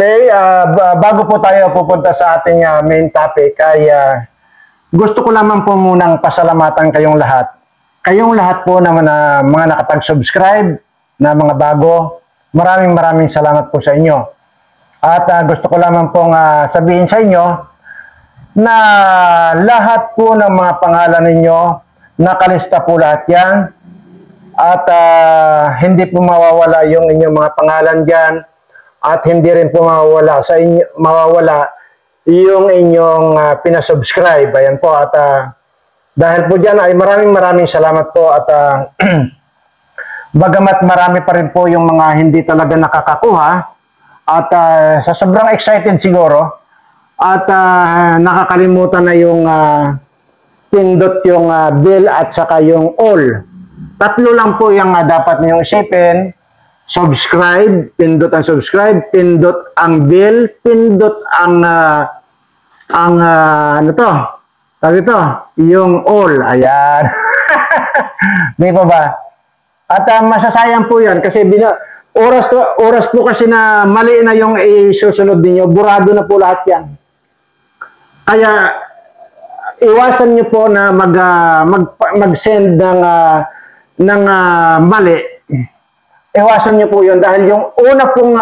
Okay, bago po tayo pupunta sa ating main topic, ay gusto ko lamang po munang pasalamatan kayong lahat. Kayong lahat po naman na mga nakapag-subscribe na mga bago, maraming salamat po sa inyo. At gusto ko lamang pong sabihin sa inyo na lahat po ng mga pangalan ninyo, nakalista po lahat yan. At hindi po mawawala yung inyong mga pangalan dyan. At hindi rin po mawawala sa inyo, yung inyong pinasubscribe. Ayan po. At dahil po dyan ay maraming salamat po. At bagamat marami pa rin po yung mga hindi talaga nakakakuha. At sa sobrang excited siguro. At nakakalimutan na yung pindot yung bill at saka yung all. Tatlo lang po yung dapat niyong isipin. Subscribe, pindot ang subscribe, pindot ang bill, pindot ang ano to? Sabi to, yung all. Ayan. Di pa ba? At masasayang po yan kasi oras po kasi na mali na yung isusunod ninyo, burado na po lahat yan. Kaya iwasan nyo po na mag-send ng mali. Iwasan nyo po yun dahil yung una pong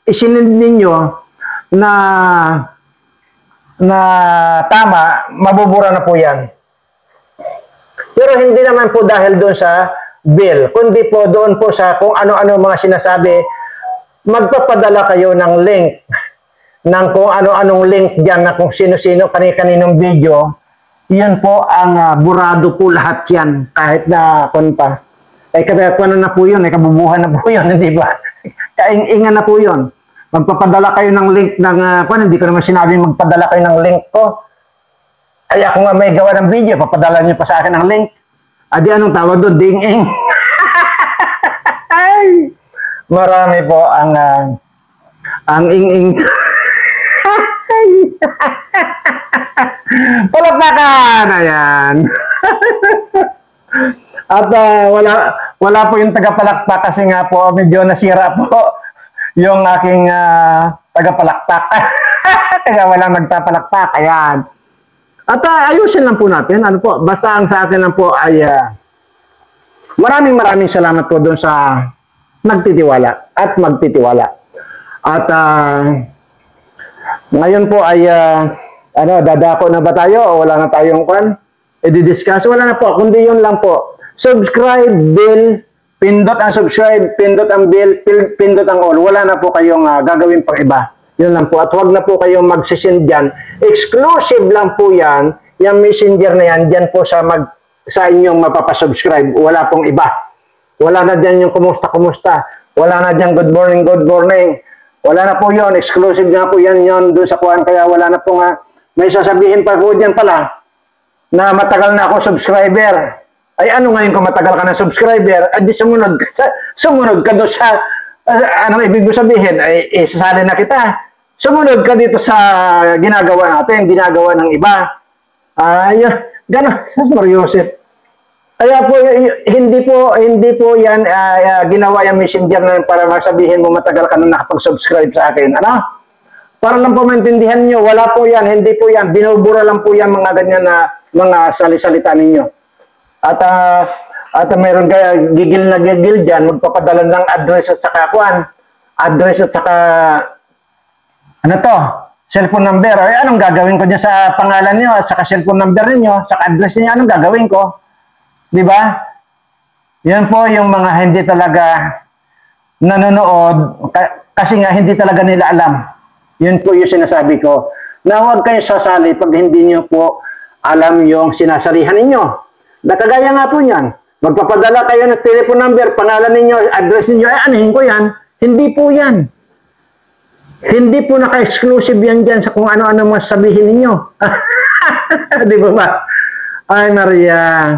isinend ninyo na tama, mabubura na po yan. Pero hindi naman po dahil doon sa bill, kundi po doon po sa kung ano-ano mga sinasabi, magpapadala kayo ng link, ng kung ano-anong link dyan na kung sino-sino, kani-kaninong video, yun po ang burado po lahat yan, kahit na kung pa. Ano na po yun, kabubuhan na po yun, hindi ba? Kaing-ingan na po yun. Magpapadala kayo ng link ng, hindi ko naman sinabing magpadala kayo ng link ko. Ay ako nga may gawa ng video, papadala nyo pa sa akin ng link. Adi anong tawag doon? Ding-ing. Marami po ang ing-ing. Palapakan! Ayan. At wala po yung tagapalakpak kasi nga po medyo nasira po yung aking tagapalakpak. Kaya walang nagpapalakpak. Ayan. At ayusin lang po natin. Ano po, basta ang sa akin lang po ay maraming salamat po doon sa nagtitiwala at magtitiwala. At ngayon po ay dadako na ba tayo o wala na tayong i-discuss? Wala na po, kundi yun lang po. Subscribe, bill, pindot ang subscribe, pindot ang bill, pindot ang all. Wala na po kayong gagawin pang iba. Yun lang po. At huwag na po kayong magsisend dyan. Exclusive lang po yan. Yung messenger na yan, dyan po sa inyong mapapasubscribe. Wala pong iba. Wala na dyan yung kumusta. Wala na dyan good morning. Wala na po yun. Exclusive na po yan doon sa kuhan. Kaya wala na po may sasabihin pa po dyan pala na matagal na ako subscriber. Ay ano ngayon kung matagal ka na subscriber, di sumunod ka doon sa, anong ibig mo sabihin, ay isasali na kita. Sumunod ka dito sa ginagawa natin, ginagawa ng iba. Gano'n, Mariusip. Kaya po, hindi po yan ginawa yung messenger na para masabihin mo matagal ka na nakapag-subscribe sa akin. Ano? Para lang po maintindihan nyo, wala po yan, hindi po yan. Binubura lang po yan mga ganyan na mga salisalita ninyo. At meron kaya gigil na gigil dyan, magpapadala ng address at saka ano to, cellphone number. Ay, anong gagawin ko dyan sa pangalan nyo at saka cellphone number niyo, saka address niyo, anong gagawin ko? Di ba? Yan po yung mga hindi talaga nanonood kasi nga hindi talaga nila alam. Yun po yung sinasabi ko. Na huwag kayo sasali pag hindi nyo po alam yung sinasalihan ninyo. Nakagaya nga po niyan. Magpapadala kayo ng telephone number, pangalan ninyo, address ninyo, anuhin ko yan. Hindi po yan. Hindi po naka-exclusive yan dyan sa kung ano-ano mga sabihin ninyo. Di ba ba? Ay Maria,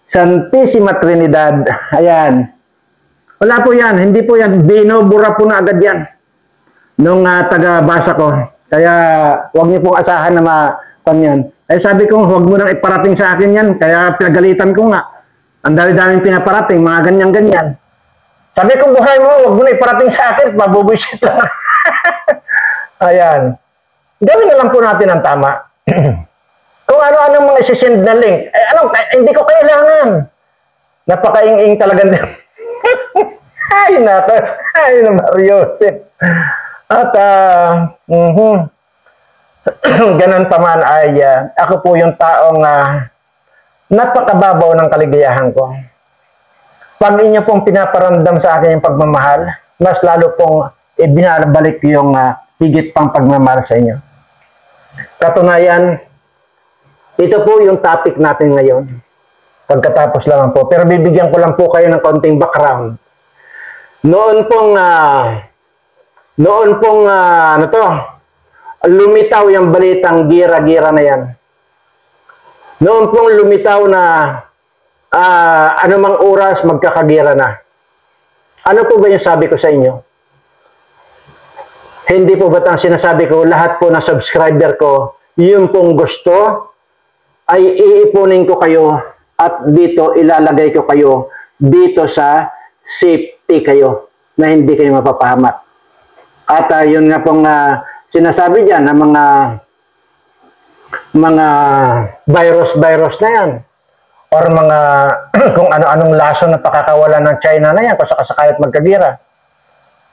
Santissima Trinidad. Ayan. Wala po yan. Hindi po yan. Binubura po na agad yan. Nung taga-basa ko. Kaya huwag niyo pong asahan na yan. Ay sabi ko, huwag mo nang iparating sa akin yan. Kaya pinagalitan ko nga. Ang dami-daming pinaparating, mga ganyan-ganyan. Sabi ko, buhay mo, huwag mo na iparating sa akin. Mabubuisit lang. Ayan. Gawin na lang po natin ang tama. Kung ano-anong mga isisend na link, hindi ko kailangan. Napaka-ing-ing talaga. Ay, nako. Ay, Mario Joseph. At, ganun pa man ay, ako po yung taong napakababaw ng kaligayahan ko. Pag inyo pong pinaparamdam sa akin yung pagmamahal, mas lalo pong ibinabalik yung higit pang pagmamahal sa inyo. Katunayan, ito po yung topic natin ngayon. Pagkatapos lang po. Pero bibigyan ko lang po kayo ng konting background. Noon pong lumitaw yung balitang gira-gira na yan. Noon pong lumitaw na anumang oras magkakagira na. Ano po ba yung sabi ko sa inyo? Hindi po ba't ang sinasabi ko, lahat po na subscriber ko, yung pong gusto, ay iipunin ko kayo at dito ilalagay ko kayo dito sa safety kayo na hindi kayo mapapahamak. At yun nga pong sinasabi dyan ng mga virus na yan or mga kung ano-anong lason na pakakawalan ng China na yan kung sakasakalit magkagira.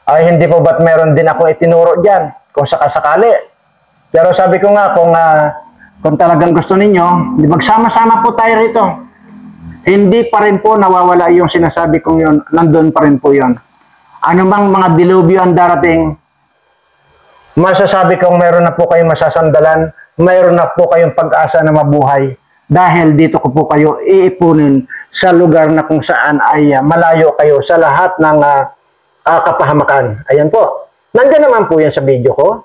Ay hindi po ba't meron din ako itinuro dyan kung sakasakali. Pero sabi ko nga kung talagang gusto ninyo, magsama-sama po tayo rito. Hindi pa rin po nawawala yung sinasabi kong yun. Nandun pa rin po yun. Ano bang mga dilubyo ang darating, masasabi kong meron na po kayong masasandalan, mayroon na po kayong pag-asa na mabuhay. Dahil dito ko po kayo iipunin sa lugar na kung saan ay malayo kayo sa lahat ng kapahamakan. Ayan po. Nandiyan naman po yan sa video ko.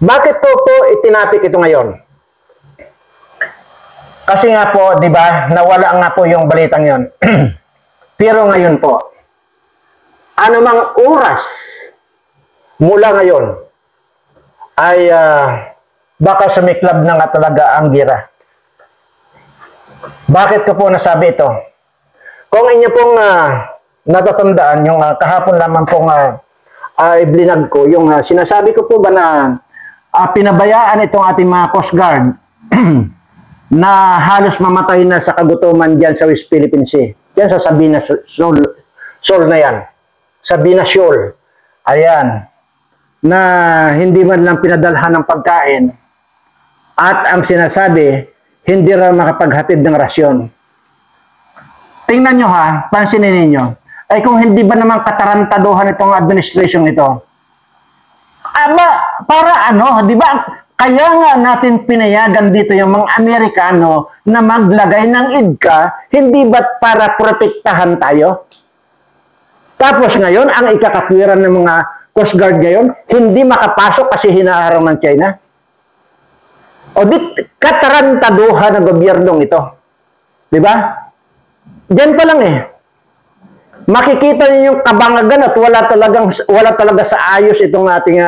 Bakit po itinapik ito ngayon? Kasi nga po, di ba, nawala nga po yung balitang yon. Pero ngayon po, anumang oras mula ngayon ay baka sumiklab na nga talaga ang gira. Bakit ko po nasabi ito? Kung inyo pong natatandaan, yung kahapon lamang pong iblinag ko, yung sinasabi ko po ba na pinabayaan itong ating mga Coast Guard na halos mamatay na sa kagutuman dyan sa West Philippine Sea. Yan sa Sabina Shoal na yan. Sabina Shoal. Ayan. Na hindi man lang pinadalhan ng pagkain. At ang sinasabi, hindi raw makapaghatid ng rasyon. Tingnan nyo ha, pansinin ninyo. Ay kung hindi ba naman katarantaduhan itong administration ito? Para ano, di ba? Kaya nga natin pinayagan dito yung mga Amerikano na maglagay ng IDCA, hindi ba't para protektahan tayo? Tapos ngayon, ang ikakatwiran ng mga Coast Guard ngayon, hindi makapasok kasi hinaharang ng China. O di, katarantaduhan ng gobyernong ito. Di ba? Diyan pa lang eh. Makikita niyo yung kabangagan at wala talaga sa ayos itong ating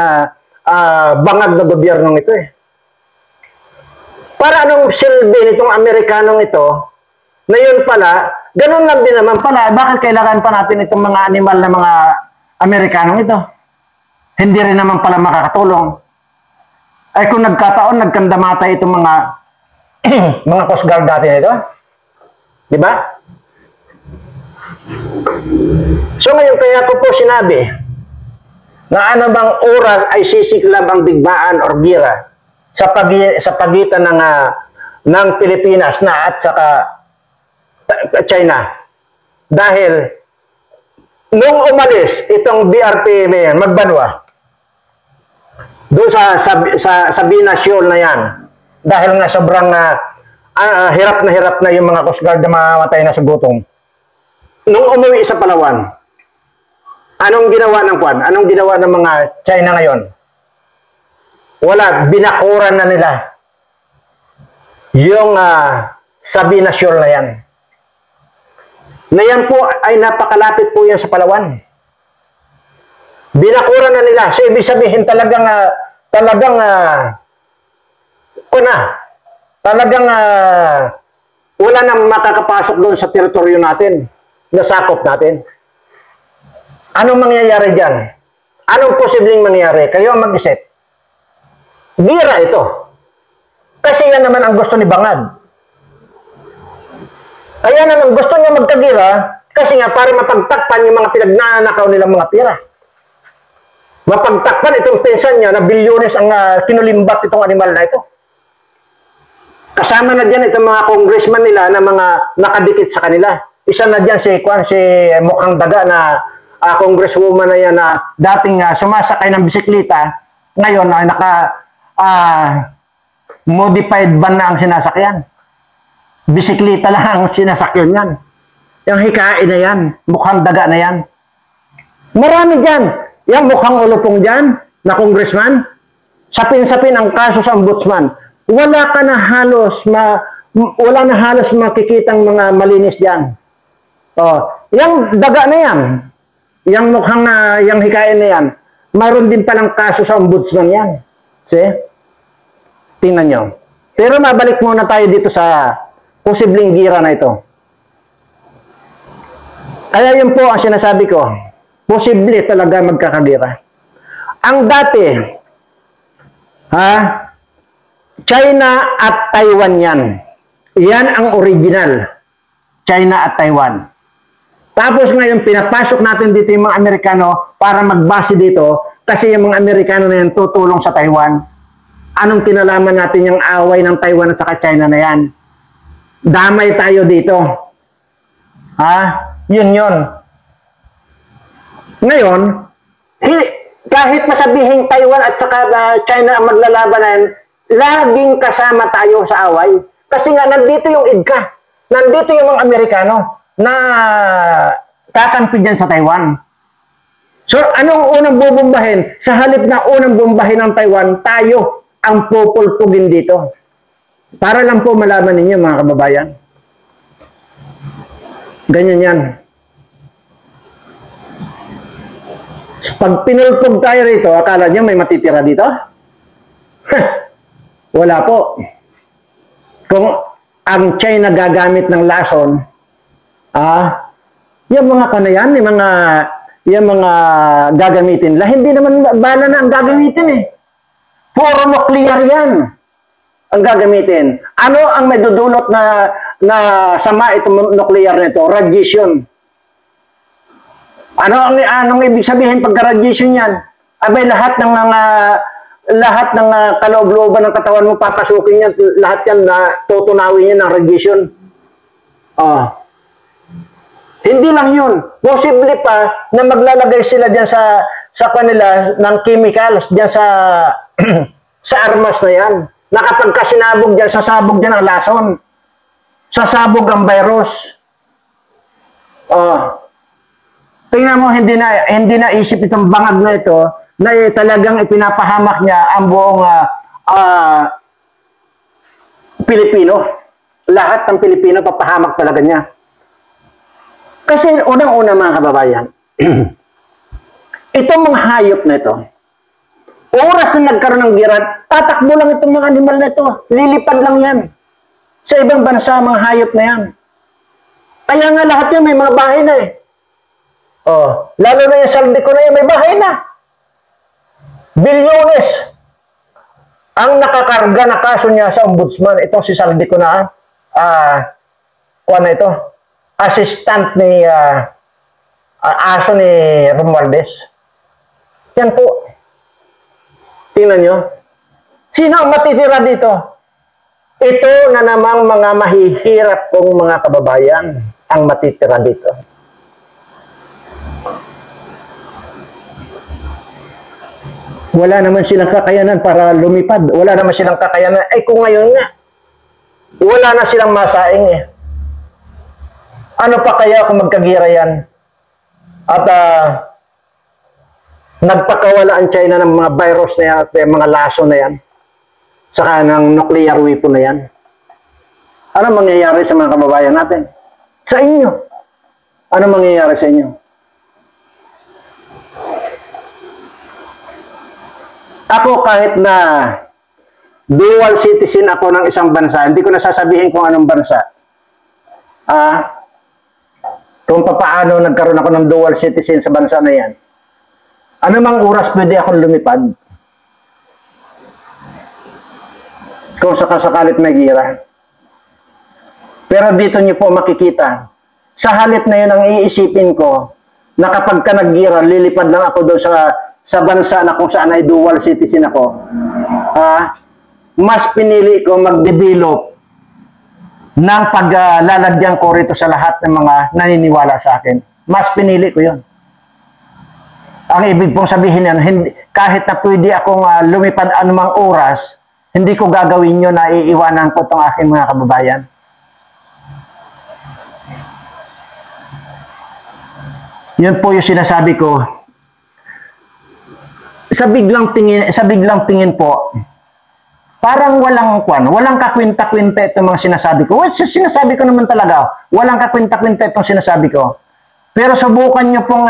bangag na gobyernong ito eh. Para anong silbi nitong Amerikanong ito, na yun pala, ganun lang din naman pala, bakit kailangan pa natin itong mga animal na mga Amerikanong ito? Hindi rin naman pala makakatulong. Ay kung nagkataon, nagkandamatay itong mga mga Coast Guard natin ito. Di ba? So ngayon, kaya ko po sinabi, na ano bang oras ay sisiklab ang digmaan or gira sa pagitan ng Pilipinas na at saka China. Dahil nung umalis itong BRP na yan, magbanwa doon sa Sabina Shoal na yan, dahil nga sobrang hirap na yung mga Coast Guard na mamatay na sa gutom. Nung umuwi sa Palawan, anong ginawa ng Kwan? Anong ginawa ng mga China ngayon? Wala, binakuran na nila yung Sabina Shoal na yan. Na yan po ay napakalapit po yan sa Palawan. Binakuran na nila. So, ibig sabihin talagang wala nang makakapasok doon sa teritoryo natin, nasakop natin. Anong mangyayari dyan? Anong posibleng mangyari? Kayo ang mag-isip. Gira ito. Kasi yan naman ang gusto ni Bangag. Kaya naman gusto niya magkagira kasi nga para mapagtakpan yung mga pinagnanakaw nilang mga pera. Mapagtakpan itong pensan niya na bilyones ang kinulimbat itong animal na ito. Kasama na dyan itong mga congressman nila na mga nakadikit sa kanila. Isa na dyan si mukhang daga na congresswoman na yan na dating sumasakay ng bisikleta, ngayon ay modified van na ang sinasakyan. Bisikleta lang ang sinasakyan yan. Yung hikain na yan, mukhang daga na yan. Marami dyan. Yung mukhang ulupong dyan, na congressman, sapin-sapin ang kaso sa ombudsman. Wala na halos makikitang mga malinis dyan. Yung daga na yan, yung mukhang yung hikain na yan, mayroon din palang kaso sa ombudsman yan. See? Tingnan nyo. Pero mabalik muna tayo dito sa posibleng gira na ito. Kaya yun po ang sinasabi ko, posible talaga magkakagira. Ang dati, China at Taiwan yan. Yan ang original. China at Taiwan. Tapos ngayon, pinapasok natin dito yung mga Amerikano para magbase dito kasi yung mga Amerikano na yan tutulong sa Taiwan. Anong kinalaman natin yung away ng Taiwan at saka China na yan? Damay tayo dito. Yun. Ngayon, kahit masabihing Taiwan at saka China ang maglalabanan, laging kasama tayo sa away. Kasi nga, nandito yung IDCA. Nandito yung mga Amerikano na kakampi dyan sa Taiwan. So, anong unang bubombahin? Sa halip na unang bombahin ng Taiwan, tayo ang pupulpugin dito. Para lang po malaman ninyo, mga kababayan. Ganyan yan. Pag pinulpog tayo rito, akala nyo may matitira dito? Wala po. Kung ang China gagamit ng lason, yung mga kanayan, yung mga gagamitin nila, hindi naman bala na ang gagamitin eh. Puro nuclear yan ang gagamitin. Ano ang may dudulot na sama itong nuclear nito? Radiation. Anong ibig sabihin pagka-radiation yan? Abay, lahat ng kaloob-looban ng katawan mo papasukin yan, lahat yan na tutunawin yan ng radiation. Hindi lang yun. Posible pa na maglalagay sila diyan sa kanila ng chemicals diyan sa armas na yan. Na kapag kasinabog diyan, sasabog diyan ang lason. Sasabog ang virus. Tingnan mo, hindi na isip itong Bangag na ito na talagang ipinapahamak niya ang buong Pilipino. Lahat ng Pilipino papahamak talaga niya. Kasi unang-una mga kababayan, itong mga hayop na ito, oras na nagkaroon ng gira, tatakbo lang itong mga animal na ito. Lilipad lang yan. Sa ibang bansa, mga hayop na yan. Kaya nga lahat yan may mga bahay na eh. Lalo na yung Saldico na yan, may bahay na. Bilyones ang nakakarga na kaso niya sa ombudsman. Itong si Saldico na, ito, assistant ni aso ni Romualdez. Yan po. Tingnan nyo. Sino ang matitira dito? Ito na namang mga mahihirap kong mga kababayan ang matitira dito. Wala naman silang kakayanan para lumipad. Wala naman silang kakayanan. Ay kung ngayon nga, wala na silang masaing eh. Ano pa kaya kung magkagira yan? At nagpakawala ang China ng mga virus na yan at mga laso na yan. Saka ng nuclear weapon na yan. Ano mangyayari sa mga kababayan natin? Sa inyo. Ano mangyayari sa inyo? Ako kahit na dual citizen ako ng isang bansa, hindi ko nasasabihin kung anong bansa. Kung paano nagkaroon ako ng dual citizen sa bansa na yan. Anumang oras pwede akong lumipad. Kung sakasakalit may gira. Pero dito niyo po makikita, sa halip na yun ang iisipin ko, na kapag ka nag-gira, lilipad lang ako doon sa bansa na kung saan ay dual citizen ako. Mas pinili ko mag-develop ng paglalagyan ko rito sa lahat ng mga naniniwala sa akin. Mas pinili ko yun. Ang ibig pong sabihin yan, kahit na pwede akong lumipad anumang oras, hindi ko gagawin yun na iiwanan ko itong aking mga kababayan. Yun po yung sinasabi ko. Sa biglang tingin po, parang walang kakwinta-kwinta itong mga sinasabi ko. Well, sinasabi ko naman talaga, walang kakwinta-kwinta itong sinasabi ko. Pero subukan nyo pong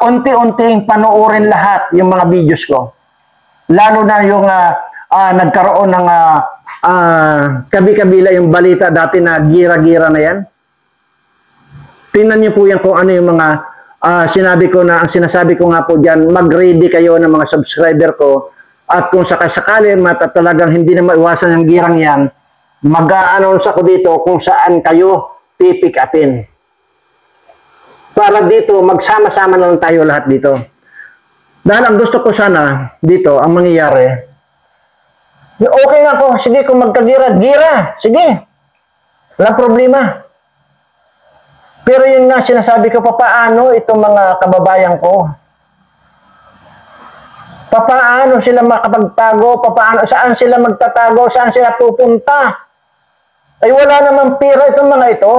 unti-unting panoorin lahat yung mga videos ko. Lalo na yung nagkaroon ng kabi-kabila yung balita dati na gira-gira na yan. Tingnan niyo po yan kung ano yung mga sinabi ko na, ang sinasabi ko nga po dyan, mag-ready kayo ng mga subscriber ko at kung sakasakali talagang hindi na maiwasan yung girang yan, mag-a-announce ako dito kung saan kayo pipick upin. Para dito, magsama-sama na lang tayo lahat dito. Dahil ang gusto ko sana dito, ang mangyayari, okay nga ako, sige kung magkagira, gira, sige. Walang problema. Pero yun nga sinasabi ko, papaano itong mga kababayan ko? Papaano sila makapagtago? Papaano, saan sila magtatago? Saan sila pupunta? Ay wala namang pira itong mga ito.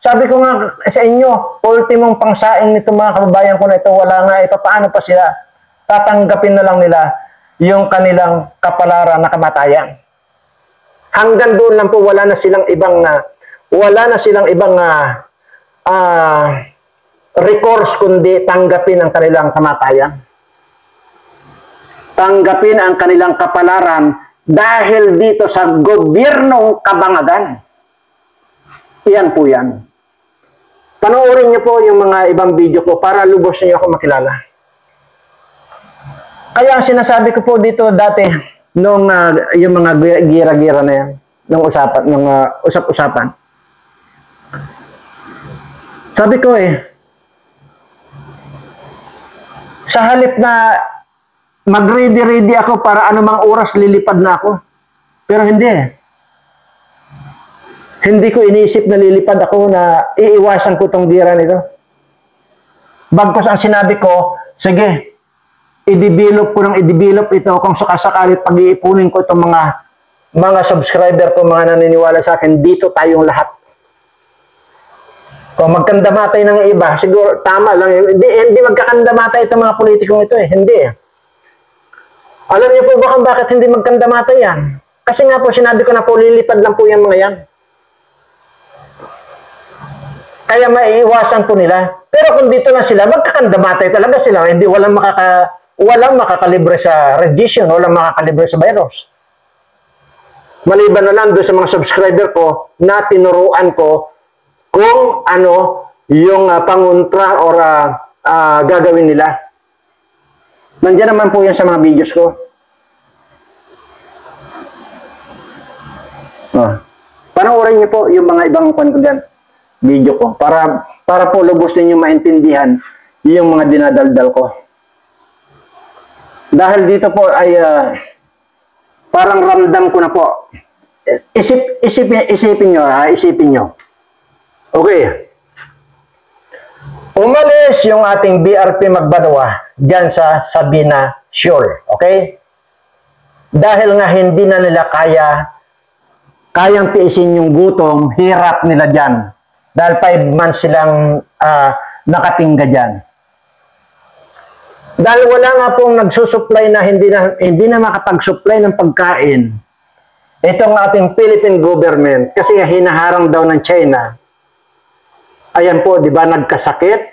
Sabi ko nga sa inyo, ultimong pangsaing nitong mga kababayan ko na ito, wala nga ito. Paano pa sila? Tatanggapin na lang nila yung kanilang kapalaran na kamatayan. Hanggang doon lang po, wala na silang ibang recourse kundi tanggapin ang kanilang kamatayan. Tanggapin ang kanilang kapalaran dahil dito sa gobyernong kabangagan. Iyan po yan. Panoorin niyo po yung mga ibang video ko para lubos niyo ako makilala. Kaya ang sinasabi ko po dito dati, nung yung mga gira-gira na yan, nung usap-usapan. Sabi ko sa halip na mag-ready ako para anumang oras lilipad na ako. Pero hindi Hindi ko iniisip na lilipad ako na iiwasan ko itong gira nito. Bagkos ang sinabi ko, sige, i-develop ko ng i-develop ito kung sakasakalit pag-iipunin ko itong mga subscriber ko, mga naniniwala sa akin, dito tayong lahat. Kung magkandamatay ng iba, siguro tama lang. Hindi magkakandamatay itong mga politikong ito Hindi Alam niyo po ba kung bakit hindi magkandamatay yan? Kasi nga po, sinabi ko na po, lilipad lang po yung mga yan. Kaya maiiwasan po nila. Pero kung dito na sila, magkakandamatay talaga sila. Hindi, walang makakalibre sa radiation, walang makakalibre sa virus. Maliban na lang doon sa mga subscriber ko na tinuruan ko kung ano yung pangontra or gagawin nila. Nandiyan naman po yan sa mga videos ko. Panoorin niyo po yung mga ibang video ko para po lubos ninyo maintindihan yung mga dinadaldal ko. Dahil dito po ay parang ramdam ko na po. Isipin nyo. Okay. Umalis yung ating BRP Magbanwa dyan sa Sabina Shoal. Okay? Dahil nga hindi na nila kayang tiisin yung gutom, hirap nila dyan. Dahil 5 months silang nakatingga dyan. Dahil wala nga pong nagsusupply na hindi na makapag-supply ng pagkain. Itong ating Philippine government, kasi hinaharang daw ng China. Ayan po, di ba, nagkasakit.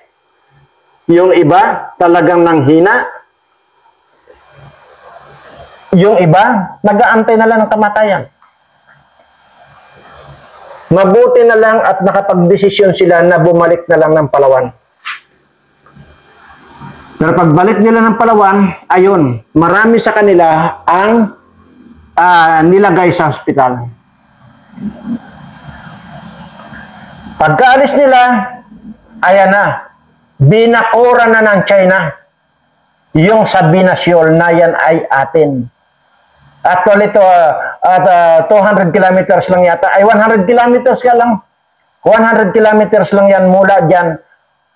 Yung iba, talagang nanghina. Yung iba, nag-aantay na lang ng kamatayan. Mabuti na lang at nakapag-desisyon sila na bumalik na lang ng Palawan. Pero pagbalik nila ng Palawan, ayun, marami sa kanila ang nilagay sa hospital. Pagkaalis nila, ayan na, binakura na ng China. Yung sa Binasyol na yan ay atin. Actually, 200 kilometers lang yata. Ay, 100 kilometers ka lang. 100 kilometers lang yan mula dyan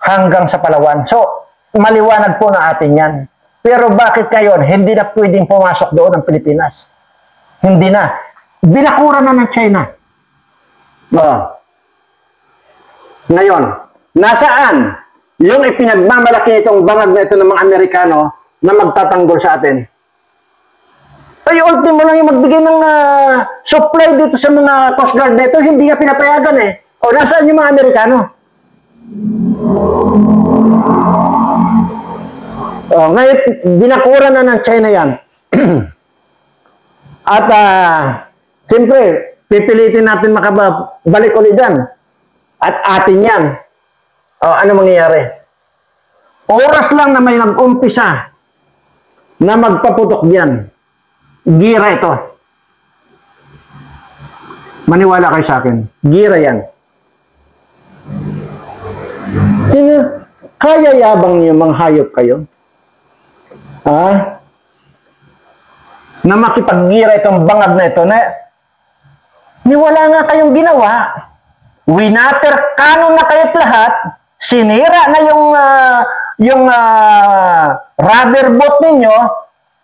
hanggang sa Palawan. So, maliwanag po na atin yan. Pero bakit ngayon, hindi na pwedeng pumasok doon ang Pilipinas? Hindi na. Binakura na ng China. Ngayon, nasaan yung ipinagmamalaki itong bangag na ito ng mga Amerikano na magtatanggol sa atin? Ay, ultimo lang yung magbigay ng supply dito sa mga Coast Guard na ito, hindi nga pinapayagan eh. O, nasaan yung mga Amerikano? Ngayon, binakura na ng China yan. At, siyempre, pipilitin natin makabalik ulit dyan. At atin yan. Ano mangyayari? Oras lang na may nag-umpisa na magpaputok diyan. Gira ito. Maniwala kayo sa akin. Gira yan. Kaya yabang niyo manghayop kayo? Na makipaggira itong bangag na ito na wala nga kayong ginawa. Winater kanon na kayo lahat. Sinira na yung rubber boat ninyo.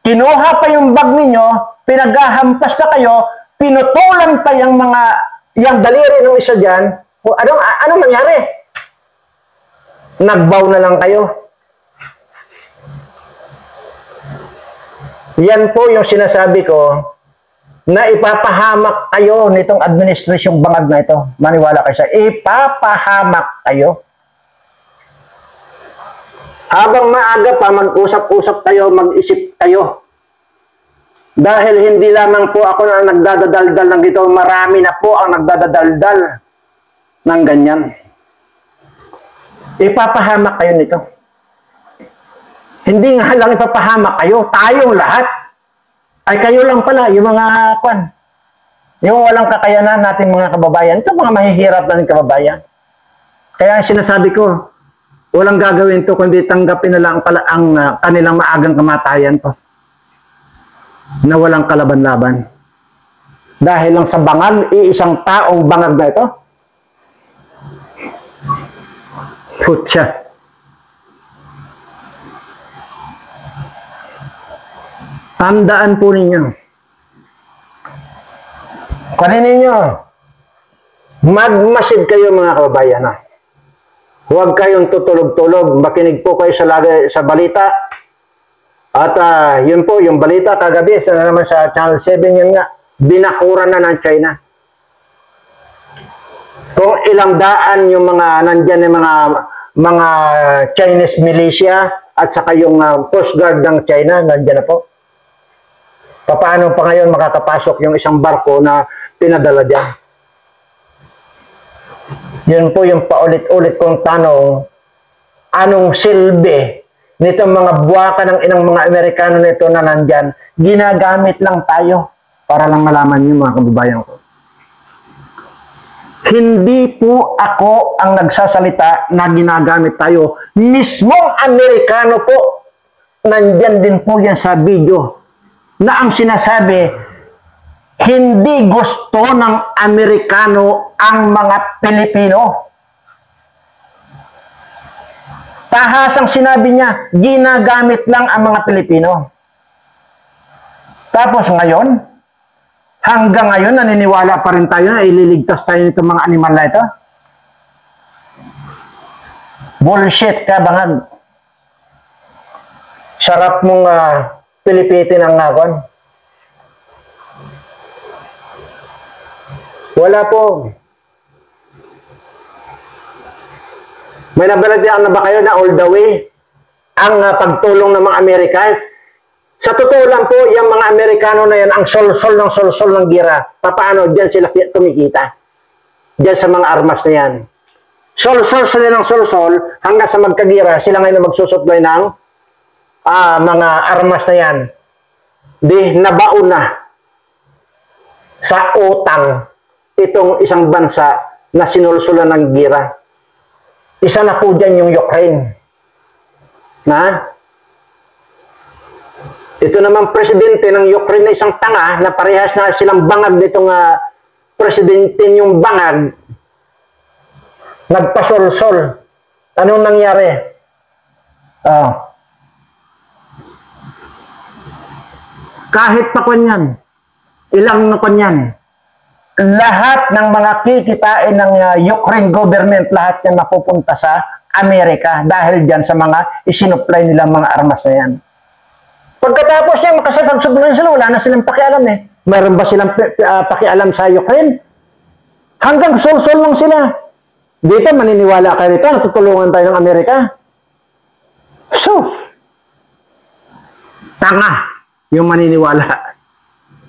Kinuha pa yung bag ninyo. Pinaghahampas pa kayo. Pinutulan pa yung yung daliri ng isa dyan. Anong nangyari? Nagbaw na lang kayo. Yan po yung sinasabi ko na ipapahamak kayo nitong administrasyong bangag na ito. Maniwala kayo sa ipapahamak kayo. Habang maaga pa, mag-usap-usap kayo, mag-isip kayo. Dahil hindi lamang po ako na nagdadadaldal ng dito, marami na po ang nagdadadaldal ng ganyan. Ipapahamak kayo nito. Hindi nga lang ipapahamak kayo, tayong lahat. Ay kayo lang pala, yung mga yung walang kakayanan natin mga kababayan, ito mga mahihirap na ng kababayan. Kaya sinasabi ko, walang gagawin to kundi tanggapin na lang pala ang kanilang maagang kamatayan to. Na walang kalaban-laban. Dahil lang sa bangag, iisang taong bangag na ito. Putya. Tandaan po ninyo. Kunin ninyo. Magmasid kayo mga kababayan. Huwag kayong tutulog-tulog. Makinig po kayo sa balita. At yun po, yung balita kagabi, naman sa Channel 7 yun nga, binakura na ng China. Kung ilang daan yung mga nandyan yung mga Chinese militia at saka yung Coast Guard ng China, nandyan na po. Paano pa ngayon makakapasok yung isang barko na pinadala dyan? Yun po yung paulit-ulit kong tanong, anong silbi nitong mga buwaka ng inang mga Amerikano nito na nandyan, ginagamit lang tayo para lang malaman niyo mga kababayan ko. Hindi po ako ang nagsasalita na ginagamit tayo. Mismong Amerikano po, nandyan din po yan sa video, na ang sinasabi, hindi gusto ng Amerikano ang mga Pilipino. Tahasang sinabi niya, ginagamit lang ang mga Pilipino. Tapos ngayon, hanggang ngayon, naniniwala pa rin tayo na ililigtas tayo nitong mga animal na ito? Bullshit ka, bangag. Sarap mong pilipitin ang ngakon. Wala po. May nabalatian na ba kayo na all the way ang pagtulong ng mga Americans? Sa totoo lang po, yung mga Amerikano na yan, ang sol-sol ng gira. Paano? Diyan sila kumikita. Diyan sa mga armas na yan. Sol-sol sila ng sol-sol hanggang sa magkagira, sila ngayon na magsusupply ng mga armas na yan, di nabaon na sa utang itong isang bansa na sinulsulan ng gira. Isa na po dyan yung Ukraine. Ito naman presidente ng Ukraine na isang tanga na parehas na silang bangag nitong presidente yung bangag, nagpasolsol. Anong nangyari? Kahit pa kanyan, ilang na kanyan, lahat ng mga kikitain ng Ukraine government, lahat yan napupunta sa Amerika dahil dyan sa mga isinupply nilang mga armas na yan. Pagkatapos niya makasapag-supply sila, wala na silang pakialam eh. Meron ba silang pakialam sa Ukraine? Hanggang sol-sol lang sila. Dito, maniniwala kayo rito, natutulungan tayo ng Amerika. So, tanga yung maniniwala.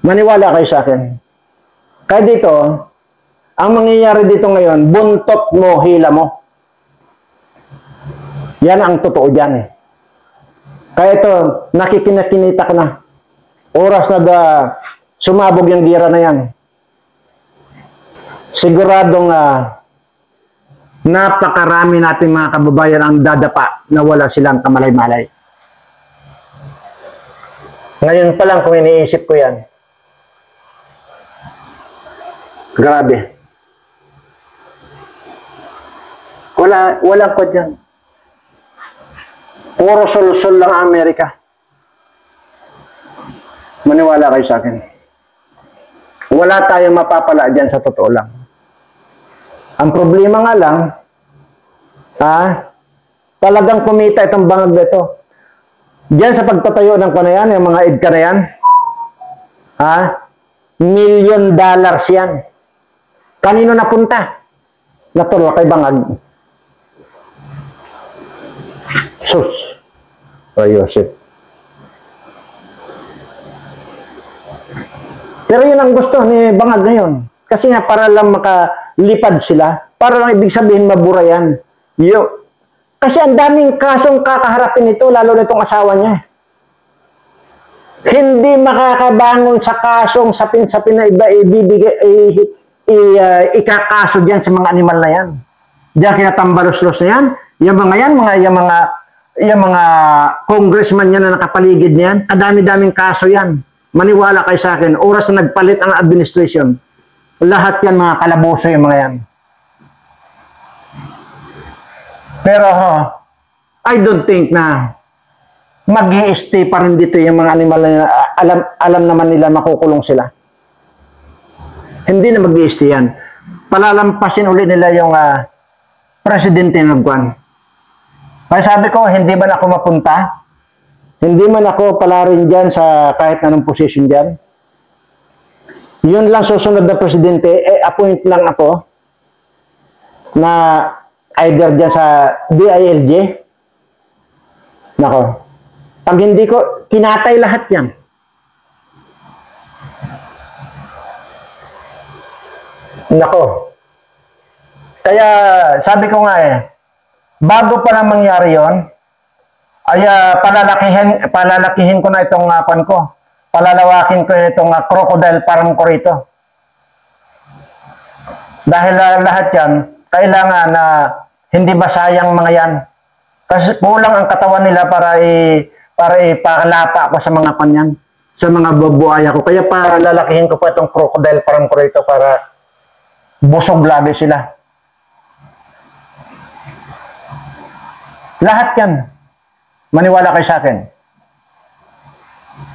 Maniwala kayo sa akin. Kaya dito, ang mangyayari dito ngayon, buntot mo, hila mo. Yan ang totoo dyan. Kaya ito, nakikinakinita ka na. Oras na sumabog yung gira na yan. Siguradong napakarami nating mga kababayan ang dadapa na wala silang kamalay-malay. Ngayon pa lang kung iniisip ko yan, grabe. Walang ko dyan. Puro sol-sol lang ang Amerika. Maniwala kayo sa akin. Wala tayong mapapala dyan sa totoo lang. Ang problema nga lang, talagang kumita itong bangag na ito. Diyan sa pagtatayo ng ko na yan, yung mga EDCA na yan, $1 million yan. Kanino napunta? Natuloy kay bangag. Sus. Yosef. Pero yun ang gusto ni bangag ngayon. Kasi nga para lang makalipad sila, para lang ibig sabihin mabura yan. Kasi ang daming kasong kakaharapin ito, lalo na itong asawa niya. Hindi makakabangon sa kasong sapin-sapin na iba ikakaso dyan sa mga animal na yan. Diyan kinatambalos-los na yan. Yung mga congressman yan na nakapaligid niyan, kadami-daming kaso yan. Maniwala kayo sa akin, oras na nagpalit ang administration, lahat yan mga kalaboso yung mga yan. Pero I don't think na mag-i-stay pa rin dito yung mga animal na alam naman nila makukulong sila. Hindi na mag-i-stay yan. Palalampasin ulit nila yung presidente ng Guan. Kaya sabi ko, hindi man ako mapunta, hindi man ako pala rin dyan sa kahit anong position dyan. Yun lang susunod na presidente, appoint lang ako na either dyan sa DILG. Nako, pag hindi ko, kinatay lahat yan. Nako. Kaya sabi ko nga bago pa na mangyari yon, ay palalakihin ko na itong kwan ko. Palalawakin ko itong crocodile farm ko rito. Dahil lahat yan, kailangan na hindi ba sayang mga yan. Kasi kulang ang katawan nila para ipakalapa ko sa mga kanyan, sa mga bubuaya ko. Kaya palalakihin ko pa itong crocodile farm ko rito para busog lagi sila. Lahat yan. Maniwala kayo sa akin.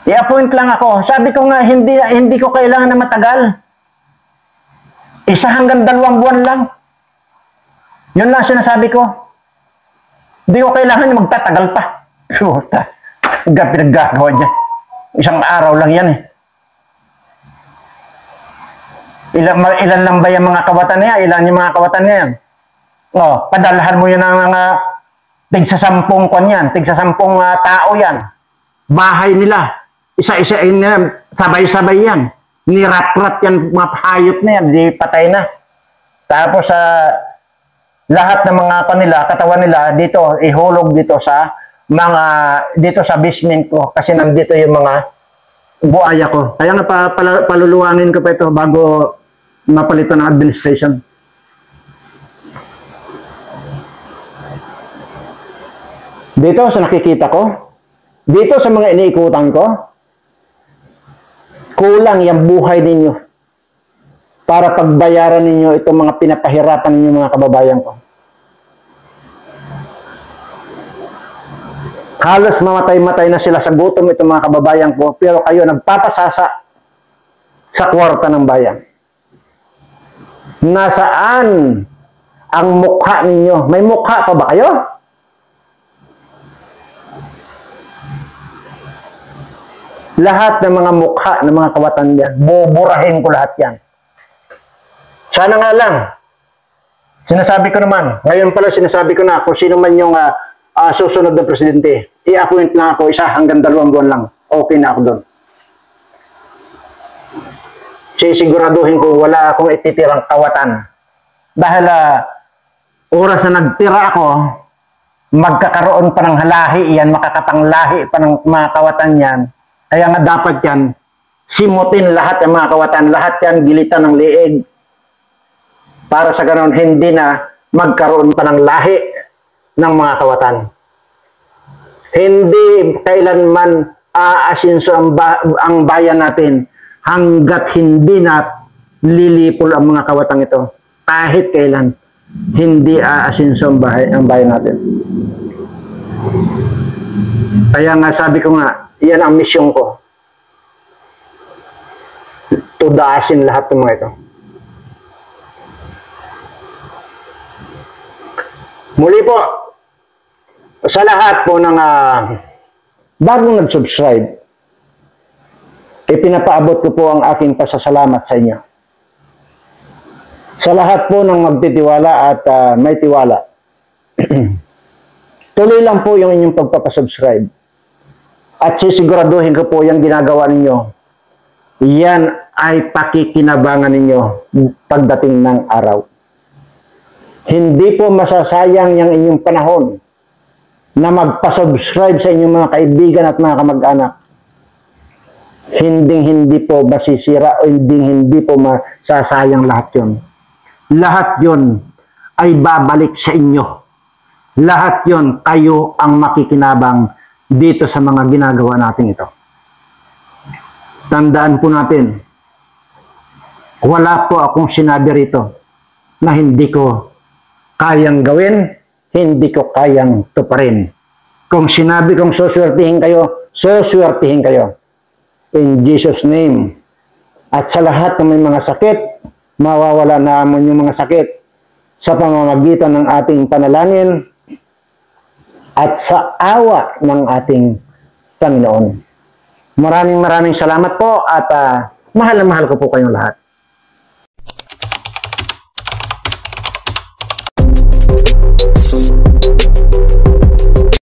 I-appoint lang ako. Sabi ko nga, hindi ko kailangan na matagal. 1 hanggang 2 buwan lang. Yun lang sinasabi ko. Hindi ko kailangan magtatagal pa. Puta. Pinagagawa niya. 1 araw lang yan Ilan lang ba yung mga kawatan niya? Ilan yung mga kawatan niya yan? Padalahan mo yun ng mga tigsa 10 kwan yan. Tigsa 10 tao yan. Bahay nila. Isa-isa sabay-sabay yan. Nirat-rat yan, mga hayop na yan. Di patay na. Tapos lahat ng mga kanila, katawan nila dito, ihulog dito sa mga dito sa basement ko kasi nandito yung mga buhaya ko. Kaya nga paluluwangin ko pa ito bago mapalitan ng administration. Dito sa nakikita ko, dito sa mga iniikutan ko, kulang yung buhay ninyo para pagbayaran ninyo itong mga pinapahirapan ninyo mga kababayan ko. Halos mamatay-matay na sila sa gutom itong mga kababayan ko, pero kayo nagpapasasa sa kwarta ng bayan. Nasaan ang mukha ninyo? May mukha pa ba kayo? Lahat ng mga mukha ng mga kawatan yan, buburahin ko lahat yan. Sana nga lang, sinasabi ko naman, ngayon pala sinasabi ko na kung sino man yung susunod na presidente, i-appoint na ako 1 hanggang 2 buwan lang. Okay na ako doon. Sisiguraduhin ko wala akong ititirang kawatan. Dahil oras na nagtira ako, magkakaroon pa ng halahi yan, makakapanglahi pa ng mga kawatan yan. Kaya nga dapat yan, simutin lahat ng mga kawatan, lahat yan gilitan ng liig. Para sa ganoon, hindi na magkaroon pa ng lahi ng mga kawatan. Hindi kailanman aasinso ang bayan natin hanggat hindi na lilipol ang mga kawatang ito. Kahit kailan, hindi aasinso ang bayan natin. Kaya nga sabi ko nga, yan ang misyon ko. Tudaasin lahat ng mga ito. Muli po, sa lahat po ng bagong nag-subscribe, ipinapaabot ko po ang aking pasasalamat sa inyo. Sa lahat po ng magtitiwala at may tiwala, tuloy lang po yung inyong pagpapasubscribe. At sisiguraduhin ko po yung ginagawa ninyo, yan ay pakikinabangan ninyo pagdating ng araw. Hindi po masasayang yung inyong panahon na magpa-subscribe sa inyong mga kaibigan at mga kamag-anak. Hindi po masisira o hindi po masasayang lahat yun. Lahat yun ay babalik sa inyo. Lahat yun, kayo ang makikinabang dito sa mga ginagawa natin ito. Tandaan po natin, wala po akong sinabi rito na hindi ko kayang gawin, hindi ko kayang tuparin. Kung sinabi kong suswertihin kayo, suswertihin kayo. In Jesus' name. At sa lahat ng may mga sakit, mawawala naman yung mga sakit sa pamamagitan ng ating panalangin at sa awa ng ating Panginoon. Maraming salamat po at mahal na mahal ko po kayong lahat.